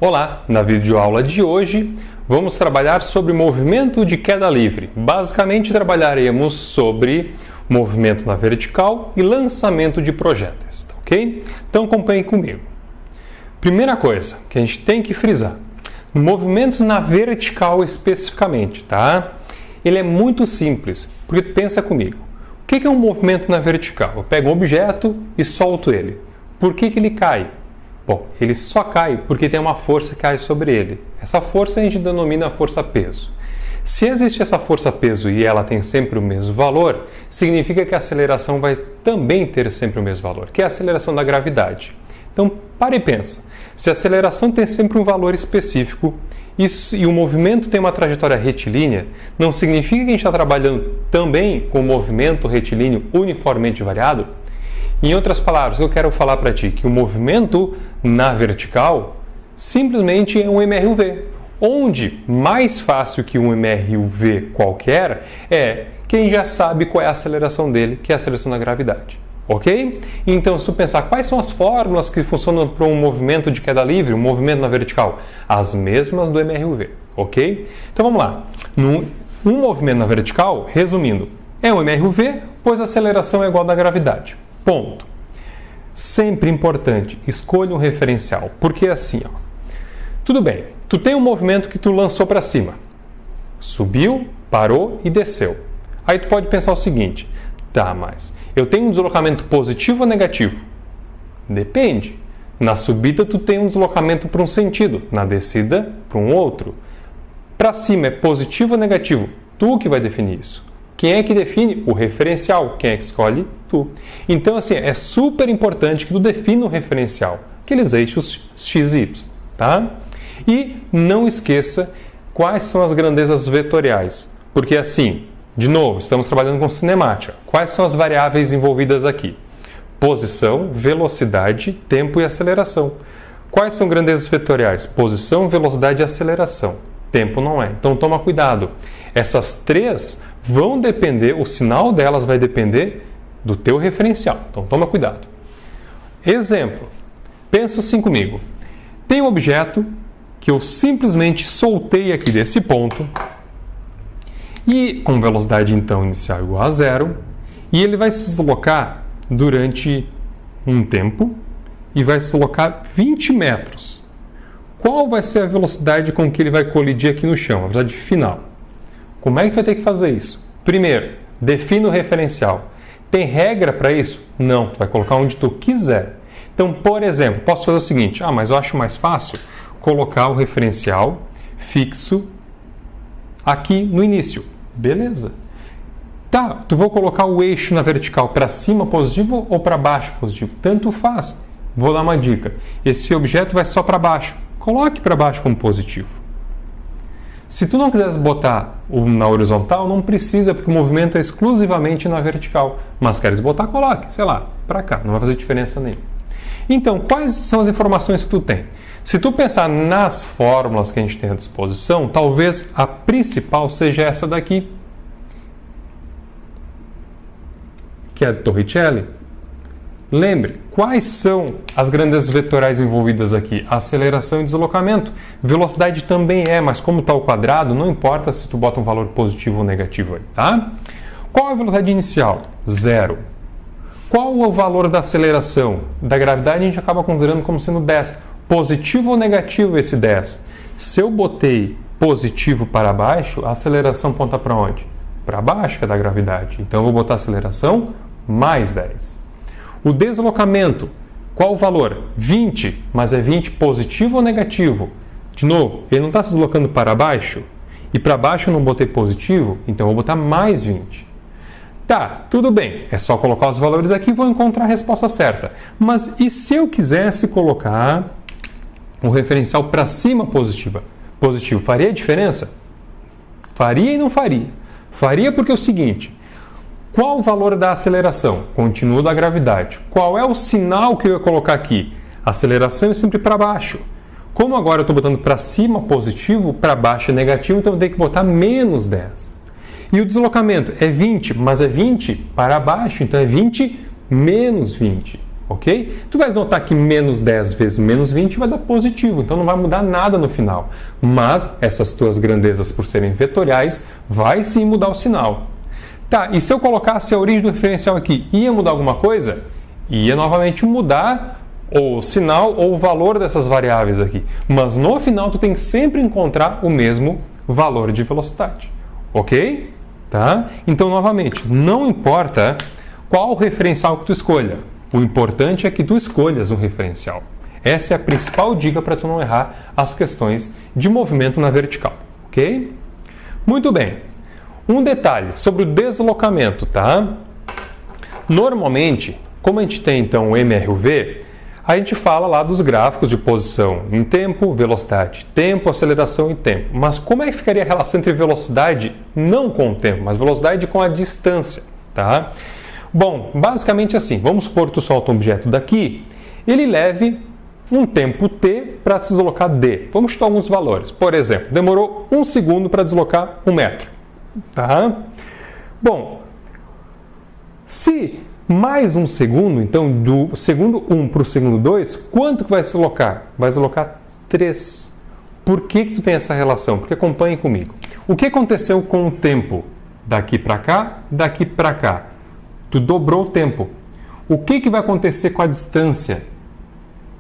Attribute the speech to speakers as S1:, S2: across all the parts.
S1: Olá, na videoaula de hoje vamos trabalhar sobre movimento de queda livre. Basicamente trabalharemos sobre movimento na vertical e lançamento de projéteis, tá ok? Então acompanhe comigo. Primeira coisa que a gente tem que frisar, movimentos na vertical especificamente, tá? Ele é muito simples, porque pensa comigo. O que é um movimento na vertical? Eu pego um objeto e solto ele. Por que ele cai? Bom, ele só cai porque tem uma força que cai sobre ele. Essa força a gente denomina força-peso. Se existe essa força-peso e ela tem sempre o mesmo valor, significa que a aceleração vai também ter sempre o mesmo valor, que é a aceleração da gravidade. Então, para e pensa. Se a aceleração tem sempre um valor específico e o movimento tem uma trajetória retilínea, não significa que a gente está trabalhando também com o movimento retilíneo uniformemente variado? Em outras palavras, eu quero falar para ti que o movimento na vertical simplesmente é um MRUV, onde mais fácil que um MRUV qualquer é quem já sabe qual é a aceleração dele, que é a aceleração da gravidade. Ok? Então, se tu pensar quais são as fórmulas que funcionam para um movimento de queda livre, um movimento na vertical, as mesmas do MRUV. Ok? Então vamos lá. Um movimento na vertical, resumindo, é um MRUV, pois a aceleração é igual à da gravidade. Ponto. Sempre importante, escolha um referencial, porque é assim, ó. Tudo bem, tu tem um movimento que tu lançou para cima, subiu, parou e desceu. Aí tu pode pensar o seguinte, tá, mas eu tenho um deslocamento positivo ou negativo? Depende. Na subida tu tem um deslocamento para um sentido, na descida para um outro. Para cima é positivo ou negativo? Tu que vai definir isso. Quem é que define? O referencial. Quem é que escolhe? Tu. Então, assim, é super importante que tu defina o referencial, aqueles eixos x e y, tá? E não esqueça quais são as grandezas vetoriais, porque assim, de novo, estamos trabalhando com cinemática. Quais são as variáveis envolvidas aqui? Posição, velocidade, tempo e aceleração. Quais são grandezas vetoriais? Posição, velocidade e aceleração. Tempo não é. Então toma cuidado. Essas três vão depender, o sinal delas vai depender do teu referencial. Então toma cuidado. Exemplo. Pensa assim comigo. Tem um objeto que eu simplesmente soltei aqui desse ponto e com velocidade então inicial igual a zero, e ele vai se deslocar durante um tempo e vai se deslocar 20 metros. Qual vai ser a velocidade com que ele vai colidir aqui no chão, a velocidade final? Como é que tu vai ter que fazer isso? Primeiro, defina o referencial. Tem regra para isso? Não, tu vai colocar onde tu quiser. Então, por exemplo, posso fazer o seguinte, mas eu acho mais fácil colocar o referencial fixo aqui no início. Beleza. Tá, tu vou colocar o eixo na vertical para cima positivo ou para baixo positivo? Tanto faz. Vou dar uma dica. Esse objeto vai só para baixo. Coloque para baixo como positivo. Se tu não quiser botar na horizontal, não precisa, porque o movimento é exclusivamente na vertical. Mas queres botar, coloque, sei lá, para cá. Não vai fazer diferença nenhuma. Então, quais são as informações que tu tem? Se tu pensar nas fórmulas que a gente tem à disposição, talvez a principal seja essa daqui, que é a Torricelli. Lembre, quais são as grandezas vetoriais envolvidas aqui? Aceleração e deslocamento. Velocidade também é, mas como está o quadrado, não importa se tu bota um valor positivo ou negativo aí, tá? Qual é a velocidade inicial? Zero. Qual é o valor da aceleração? Da gravidade a gente acaba considerando como sendo 10. Positivo ou negativo esse 10? Se eu botei positivo para baixo, a aceleração aponta para onde? Para baixo, que é da gravidade. Então eu vou botar a aceleração mais 10. O deslocamento, qual o valor? 20, mas é 20 positivo ou negativo? De novo, ele não está se deslocando para baixo? E para baixo eu não botei positivo, então eu vou botar mais 20. Tá, tudo bem, é só colocar os valores aqui e vou encontrar a resposta certa. Mas e se eu quisesse colocar o referencial para cima positivo, faria diferença? Faria e não faria. Faria porque é o seguinte, qual o valor da aceleração? Continua da gravidade. Qual é o sinal que eu ia colocar aqui? A aceleração é sempre para baixo. Como agora eu estou botando para cima positivo, para baixo é negativo, então eu tenho que botar menos 10. E o deslocamento é 20, mas é 20 para baixo, então é 20 menos 20. ok? Tu vais notar que menos 10 vezes menos 20 vai dar positivo, então não vai mudar nada no final. Mas essas tuas grandezas, por serem vetoriais, vai sim mudar o sinal. Tá, e se eu colocasse a origem do referencial aqui, ia mudar alguma coisa? Ia novamente mudar o sinal ou o valor dessas variáveis aqui. Mas no final tu tem que sempre encontrar o mesmo valor de velocidade, ok? Tá? Então, novamente, não importa qual referencial que tu escolha. O importante é que tu escolhas um referencial. Essa é a principal dica para tu não errar as questões de movimento na vertical, ok? Muito bem. Um detalhe sobre o deslocamento, tá? Normalmente, como a gente tem então o MRUV, a gente fala lá dos gráficos de posição em tempo, velocidade, tempo, aceleração e tempo. Mas como é que ficaria a relação entre velocidade não com o tempo, mas velocidade com a distância, tá? Bom, basicamente assim, vamos supor que tu solta um objeto daqui, ele leve um tempo t para se deslocar d. Vamos chutar alguns valores. Por exemplo, demorou 1 segundo para deslocar 1 metro. Tá? Bom, se mais 1 segundo, então do segundo 1 para o segundo 2, quanto que vai se deslocar? Vai deslocar 3. Por que tu tem essa relação? Porque acompanhe comigo. O que aconteceu com o tempo? Daqui para cá, daqui para cá. Tu dobrou o tempo. O que vai acontecer com a distância?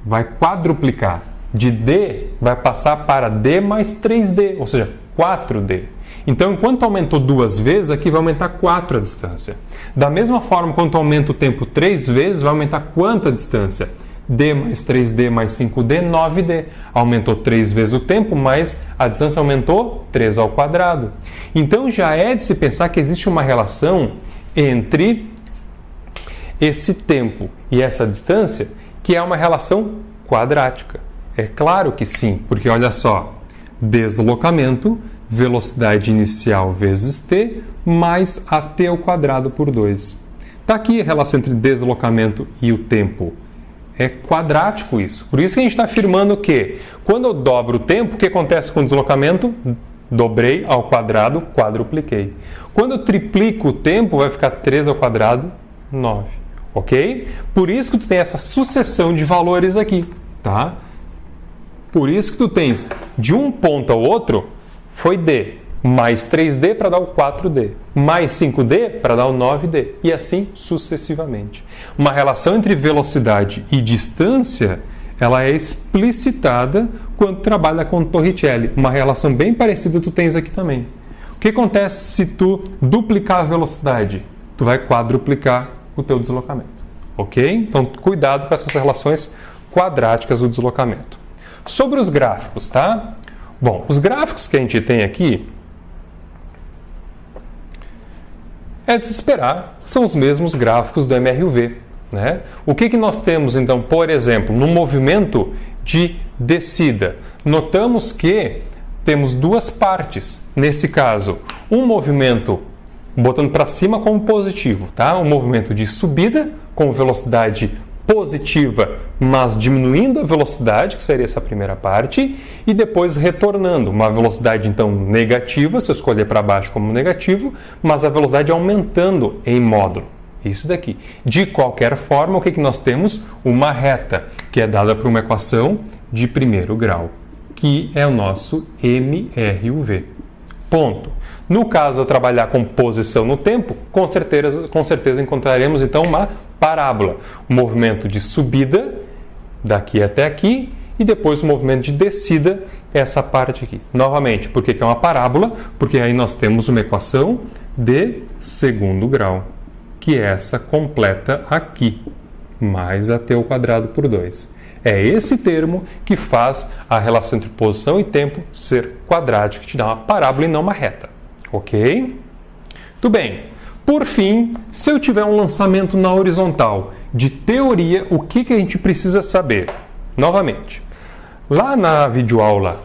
S1: Vai quadruplicar. De d vai passar para d mais 3d, ou seja, 4d. Então, enquanto aumentou 2 vezes, aqui vai aumentar 4 a distância. Da mesma forma, quando aumenta o tempo 3 vezes, vai aumentar quanto a distância? D mais 3D mais 5D, 9D. Aumentou 3 vezes o tempo, mas a distância aumentou 3 ao quadrado. Então, já é de se pensar que existe uma relação entre esse tempo e essa distância, que é uma relação quadrática. É claro que sim, porque olha só, deslocamento, velocidade inicial vezes t, mais at ao quadrado por 2. Está aqui a relação entre deslocamento e o tempo. É quadrático isso. Por isso que a gente está afirmando que, quando eu dobro o tempo, o que acontece com o deslocamento? Dobrei ao quadrado, quadrupliquei. Quando eu triplico o tempo, vai ficar 3 ao quadrado, 9. Ok? Por isso que tu tem essa sucessão de valores aqui, tá? Por isso que tu tens de um ponto ao outro, foi D, mais 3D para dar o 4D, mais 5D para dar o 9D, e assim sucessivamente. Uma relação entre velocidade e distância, ela é explicitada quando trabalha com Torricelli. Uma relação bem parecida tu tens aqui também. O que acontece se tu duplicar a velocidade? Tu vai quadruplicar o teu deslocamento, ok? Então, cuidado com essas relações quadráticas do deslocamento. Sobre os gráficos, tá? Bom, os gráficos que a gente tem aqui é de se esperar, são os mesmos gráficos do MRUV, né? O que nós temos, então, por exemplo, no movimento de descida? Notamos que temos duas partes. Nesse caso, um movimento botando para cima como positivo, tá? Um movimento de subida com velocidade positiva, mas diminuindo a velocidade, que seria essa primeira parte, e depois retornando, uma velocidade então negativa, se eu escolher para baixo como negativo, mas a velocidade aumentando em módulo. Isso daqui. De qualquer forma, o que nós temos? Uma reta, que é dada por uma equação de primeiro grau, que é o nosso MRUV. Ponto. No caso, eu trabalhar com posição no tempo, com certeza encontraremos então uma parábola. Um movimento de subida, daqui até aqui, e depois o movimento de descida, essa parte aqui. Novamente, por que é uma parábola? Porque aí nós temos uma equação de segundo grau, que é essa completa aqui, mais at ao quadrado por 2. É esse termo que faz a relação entre posição e tempo ser quadrático, que te dá uma parábola e não uma reta. Ok? Tudo bem. Por fim, se eu tiver um lançamento na horizontal de teoria, o que a gente precisa saber? Novamente, lá na videoaula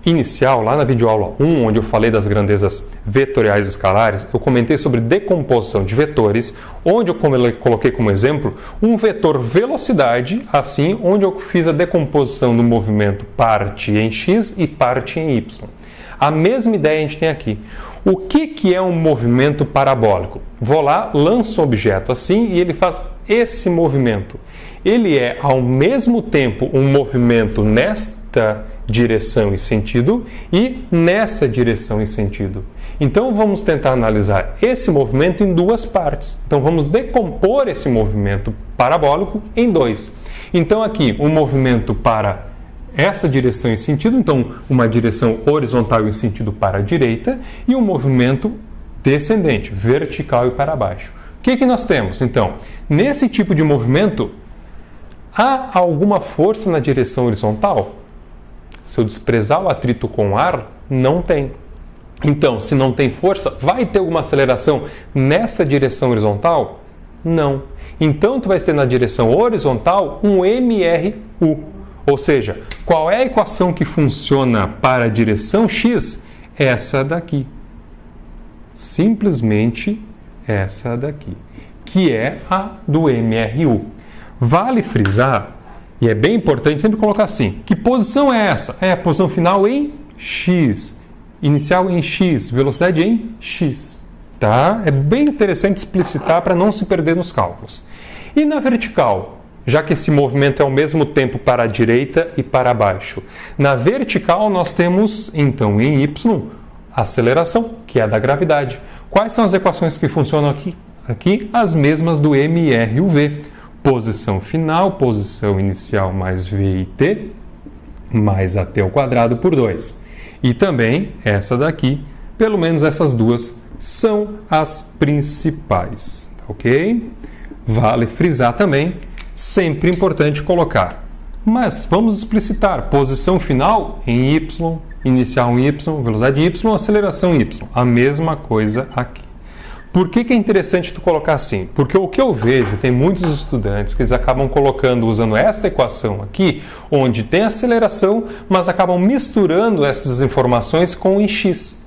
S1: inicial, lá na videoaula 1, onde eu falei das grandezas vetoriais escalares, eu comentei sobre decomposição de vetores, onde eu coloquei como exemplo um vetor velocidade, assim, onde eu fiz a decomposição do movimento parte em x e parte em y. A mesma ideia a gente tem aqui. O que é um movimento parabólico? vou lá, lanço um objeto assim e ele faz esse movimento. Ele é, ao mesmo tempo, um movimento nesta direção e sentido e nessa direção e sentido. Então, vamos tentar analisar esse movimento em duas partes. Então, vamos decompor esse movimento parabólico em dois. Então, aqui, um movimento para essa direção e sentido, então, uma direção horizontal e sentido para a direita, e um movimento descendente, vertical e para baixo. O que nós temos? Então, nesse tipo de movimento, há alguma força na direção horizontal? Se eu desprezar o atrito com o ar, não tem. Então, se não tem força, vai ter alguma aceleração nessa direção horizontal? Não. Então, tu vai ter na direção horizontal um MRU. Ou seja, qual é a equação que funciona para a direção X? Essa daqui. Simplesmente essa daqui, que é a do MRU. Vale frisar, e é bem importante sempre colocar assim, que posição é essa? É a posição final em X, inicial em X, velocidade em X. Tá? É bem interessante explicitar para não se perder nos cálculos. E na vertical? Já que esse movimento é ao mesmo tempo para a direita e para baixo. Na vertical nós temos, então, em Y, a aceleração, que é a da gravidade. Quais são as equações que funcionam aqui? Aqui, as mesmas do MR e o V. Posição final, posição inicial mais V e T, mais AT ao quadrado por 2. E também essa daqui, pelo menos essas duas, são as principais. Ok? Vale frisar também, sempre importante colocar. Mas vamos explicitar. Posição final em Y, inicial em Y, velocidade Y, aceleração em Y. A mesma coisa aqui. Por que é interessante tu colocar assim? Porque o que eu vejo, tem muitos estudantes que eles acabam colocando, usando esta equação aqui, onde tem aceleração, mas acabam misturando essas informações com em X.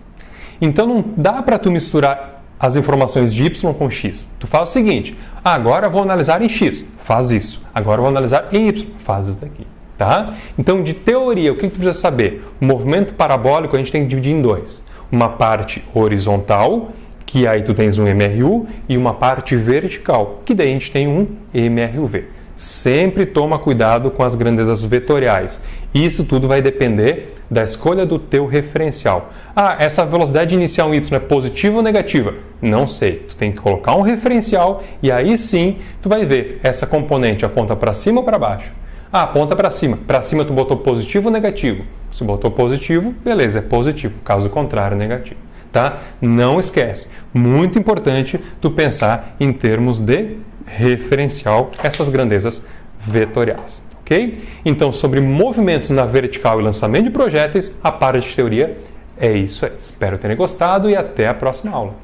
S1: Então não dá para tu misturar as informações de Y com X. Tu faz o seguinte, agora eu vou analisar em X, faz isso. Agora eu vou analisar em Y, faz isso daqui. Tá? Então, de teoria, o que tu precisa saber? O movimento parabólico a gente tem que dividir em dois. Uma parte horizontal, que aí tu tens um MRU, e uma parte vertical, que daí a gente tem um MRUV. Sempre toma cuidado com as grandezas vetoriais. Isso tudo vai depender da escolha do teu referencial. Ah, essa velocidade inicial em Y é positiva ou negativa? Não sei. Tu tem que colocar um referencial e aí sim tu vai ver essa componente aponta para cima ou para baixo. Ah, aponta para cima. Para cima tu botou positivo ou negativo? Se botou positivo, beleza, é positivo. Caso contrário, negativo. Tá? Não esquece. Muito importante tu pensar em termos de referencial essas grandezas vetoriais. Ok? Então, sobre movimentos na vertical e lançamento de projéteis, a parte de teoria é isso aí. Espero terem gostado e até a próxima aula.